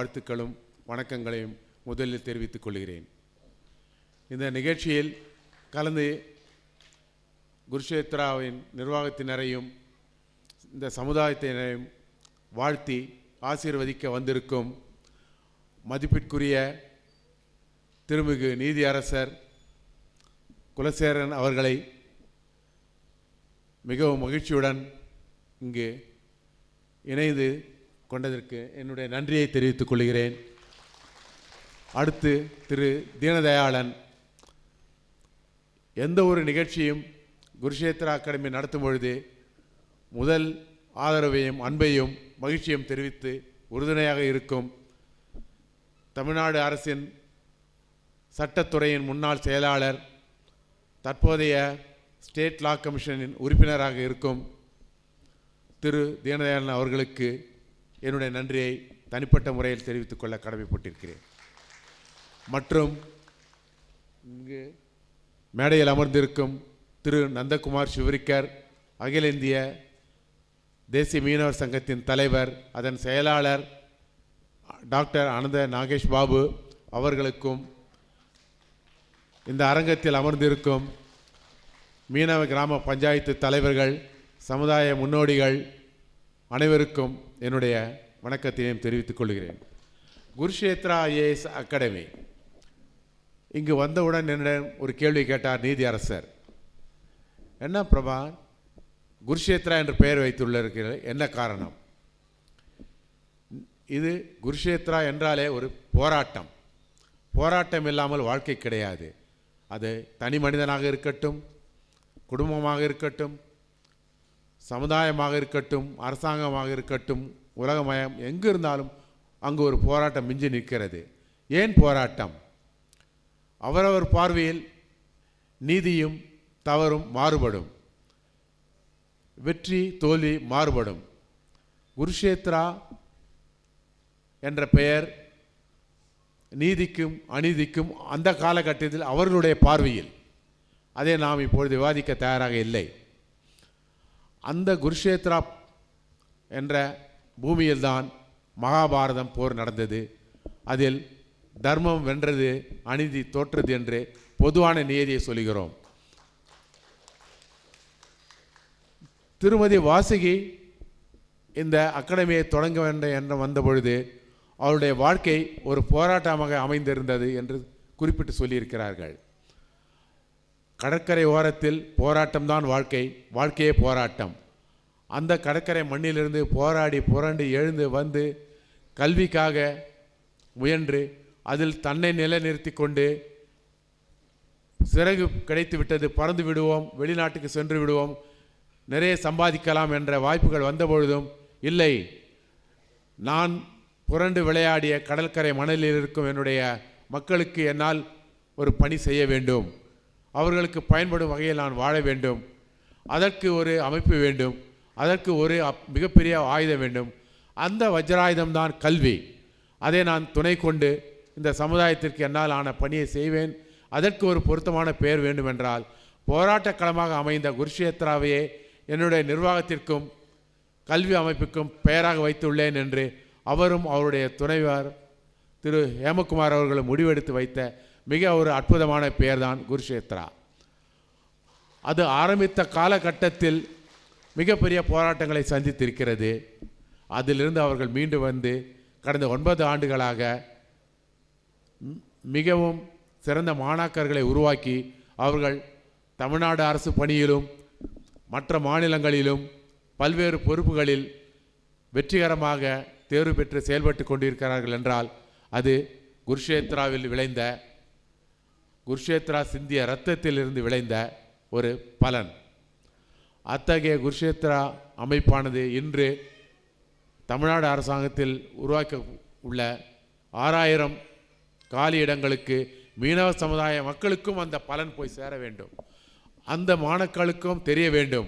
வாழ்த்துக்களும் வணக்கங்களையும் முதலில் தெரிவித்துக் கொள்கிறேன். இந்த நிகழ்ச்சியில் கலந்து குருஷேத்ராவின் நிர்வாகத்தினரையும் இந்த சமுதாயத்தினரையும் வாழ்த்தி ஆசீர்வதிக்க வந்திருக்கும் மதிப்பிற்குரிய திருமிகு நீதியரசர் குலசேகரன் அவர்களை மிகவும் மகிழ்ச்சியுடன் இங்கு இணைந்து கொண்டதற்கு என்னுடைய நன்றியை தெரிவித்துக் கொள்கிறேன். அடுத்து திரு தீனதயாளன் எந்த ஒரு நிகழ்ச்சியும் குருஷேத்ரா அகாடமி நடத்தும் பொழுது முதல் ஆதரவையும் அன்பையும் மகிழ்ச்சியும் தெரிவித்து உறுதுணையாக இருக்கும் தமிழ்நாடு அரசின் சட்டத்துறையின் முன்னாள் செயலாளர், தற்போதைய ஸ்டேட் லா கமிஷனின் உறுப்பினராக இருக்கும் திரு தீனதயாளன் அவர்களுக்கு என்னுடைய நன்றியை தனிப்பட்ட முறையில் தெரிவித்துக் கொள்ள கடமைப்பட்டிருக்கிறேன். மற்றும் இங்கு மேடையில் அமர்ந்திருக்கும் திரு நந்தகுமார் சிவரிக்கர், அகில இந்திய தேசிய மீனவர் சங்கத்தின் தலைவர், அதன் செயலாளர் டாக்டர் அனந்த நாகேஷ் பாபு அவர்களுக்கும், இந்த அரங்கத்தில் அமர்ந்திருக்கும் மீனவ கிராம பஞ்சாயத்து தலைவர்கள், சமுதாய முன்னோடிகள் அனைவருக்கும் என்னுடைய வணக்கத்தையும் தெரிவித்துக் கொள்கிறேன். குருஷேத்ரா ஐஏஎஸ் அகாடமி இங்கு வந்தவுடன் என்னிடம் ஒரு கேள்வி கேட்டார் நீதியரசர். என்ன பிரபா, குருஷேத்ரா என்று பெயர் வைத்துள்ளீர்கள், என்ன காரணம்? இது குருஷேத்ரா என்றாலே ஒரு போராட்டம். போராட்டம் இல்லாமல் வாழ்க்கை கிடையாது. அது தனி மனிதனாக இருக்கட்டும், குடும்பமாக இருக்கட்டும், சமுதாயமாக இருக்கட்டும், அரசாங்கமாக இருக்கட்டும், உலகமயம் எங்கு இருந்தாலும் அங்கு ஒரு போராட்டம் மிஞ்சி நிற்கிறது. ஏன் போராட்டம்? அவரவர் பார்வையில் நீதியும் தவறும் மாறுபடும், வெற்றி தோல்வி மாறுபடும். குருஷேத்ரா என்ற பெயர் நீதிக்கும் அநீதிக்கும் அந்த காலகட்டத்தில் அவர்களுடைய பார்வையில், அதை நாம் இப்பொழுது விவாதிக்க தயாராக இல்லை. அந்த குருஷேத்ரா என்ற பூமியில்தான் மகாபாரதம் போர் நடந்தது. அதில் தர்மம் வென்றது, அநீதி தோற்றது என்று பொதுவான நியதியை சொல்கிறோம். திருமதி வாசுகி இந்த அகாடமியை தொடங்க வேண்டும் என்று வந்த பொழுது அவருடைய வாழ்க்கை ஒரு போராட்டமாக அமைந்திருந்தது என்று குறிப்பிட்டு சொல்லியிருக்கிறார்கள். கடற்கரை ஓரத்தில் போராட்டம்தான் வாழ்க்கை, வாழ்க்கையே போராட்டம். அந்த கடற்கரை மண்ணிலிருந்து போராடி புரண்டு எழுந்து வந்து கல்விக்காக முயன்று அதில் தன்னை நிலைநிறுத்தி கொண்டு, சிறகு கிடைத்து விட்டது, பறந்து விடுவோம், வெளிநாட்டுக்கு சென்று விடுவோம், நிறைய சம்பாதிக்கலாம் என்ற வாய்ப்புகள் வந்தபொழுதும் இல்லை, நான் புரண்டு விளையாடிய கடற்கரை மணலில் இருக்கும் என்னுடைய மக்களுக்கு என்னால் ஒரு பணி செய்ய வேண்டும், அவர்களுக்கு பயன்படும் வகையில் நான் வாழ வேண்டும், அதற்கு ஒரு அமைப்பு வேண்டும், அதற்கு ஒரு மிகப்பெரிய ஆயுதம் வேண்டும். அந்த வஜ்ராயுதம்தான் கல்வி. அதை நான் துணை கொண்டு இந்த சமுதாயத்திற்கு என்னால் ஆன பணியை செய்வேன். அதற்கு ஒரு பொருத்தமான பெயர் வேண்டுமென்றால் போராட்ட களமாக அமைந்த குருஷேத்ராவையே என்னுடைய நிர்வாகத்திற்கும் கல்வி அமைப்புக்கும் பெயராக வைத்துள்ளேன் என்று அவரும் அவருடைய துணைவர் திரு ஹேமகுமார் அவர்களும் முடிவெடுத்து வைத்த மிக ஒரு அற்புதமான பெயர்தான் குருஷேத்ரா. அது ஆரம்பித்த காலகட்டத்தில் மிகப்பெரிய போராட்டங்களை சந்தித்திருக்கிறது. அதிலிருந்து அவர்கள் மீண்டு வந்து கடந்த 9 ஆண்டுகளாக மிகவும் சிறந்த மாணாக்கர்களை உருவாக்கி அவர்கள் தமிழ்நாடு அரசு பணியிலும் மற்ற மாநிலங்களிலும் பல்வேறு பொறுப்புகளில் வெற்றிகரமாக தேர்வு பெற்று செயல்பட்டு கொண்டிருக்கிறார்கள் என்றால் அது குருஷேத்ராவில் விளைந்த, குருஷேத்ரா சிந்திய இரத்தத்திலிருந்து விளைந்த ஒரு பலன். அத்தகைய குருஷேத்ரா அமைப்பானது இன்று தமிழ்நாடு அரசாங்கத்தில் உருவாக்க உள்ள 6000 காலி இடங்களுக்கு மீனவ சமுதாய மக்களுக்கும் அந்த பலன் போய் சேர வேண்டும், அந்த மாணவர்களுக்கும் தெரிய வேண்டும்.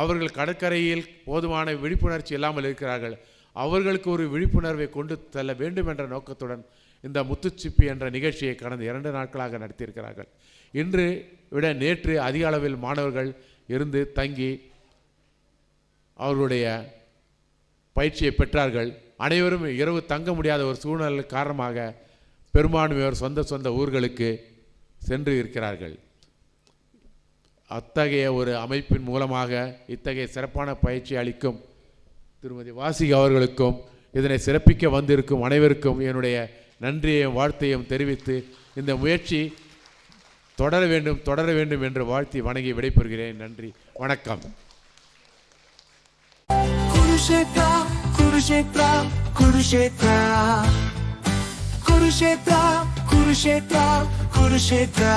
அவர்கள் கடற்கரையில் போதுமான விழிப்புணர்ச்சி இல்லாமல் இருக்கிறார்கள், அவர்களுக்கு ஒரு விழிப்புணர்வை கொண்டு செல்ல வேண்டும் என்ற நோக்கத்துடன் இந்த முத்துச்சிப்பி என்ற நிகழ்ச்சியை கடந்த 2 நாட்களாக நடத்தியிருக்கிறார்கள். இன்று விட நேற்று அதிக அளவில் மாணவர்கள் இருந்து தங்கி அவர்களுடைய பயிற்சியை பெற்றார்கள். அனைவரும் இரவு தங்க முடியாத ஒரு சூழ்நிலை காரணமாக பெரும்பான்மையோர் சொந்த ஊர்களுக்கு சென்று இருக்கிறார்கள். அத்தகைய ஒரு அமைப்பின் மூலமாக இத்தகைய சிறப்பான பயிற்சி அளிக்கும் திருமதி வாசிகா அவர்களுக்கும் இதனை சிறப்பிக்க வந்திருக்கும் அனைவருக்கும் என்னுடைய நன்றியையும் வாழ்த்தையும் தெரிவித்து இந்த முயற்சி தொடர வேண்டும் என்று வாழ்த்தி வணங்கி விடைபெறுகிறேன். நன்றி, வணக்கம். Kurukshetra, Kurukshetra, Kurukshetra, Kurukshetra, Kurukshetra, Kurukshetra.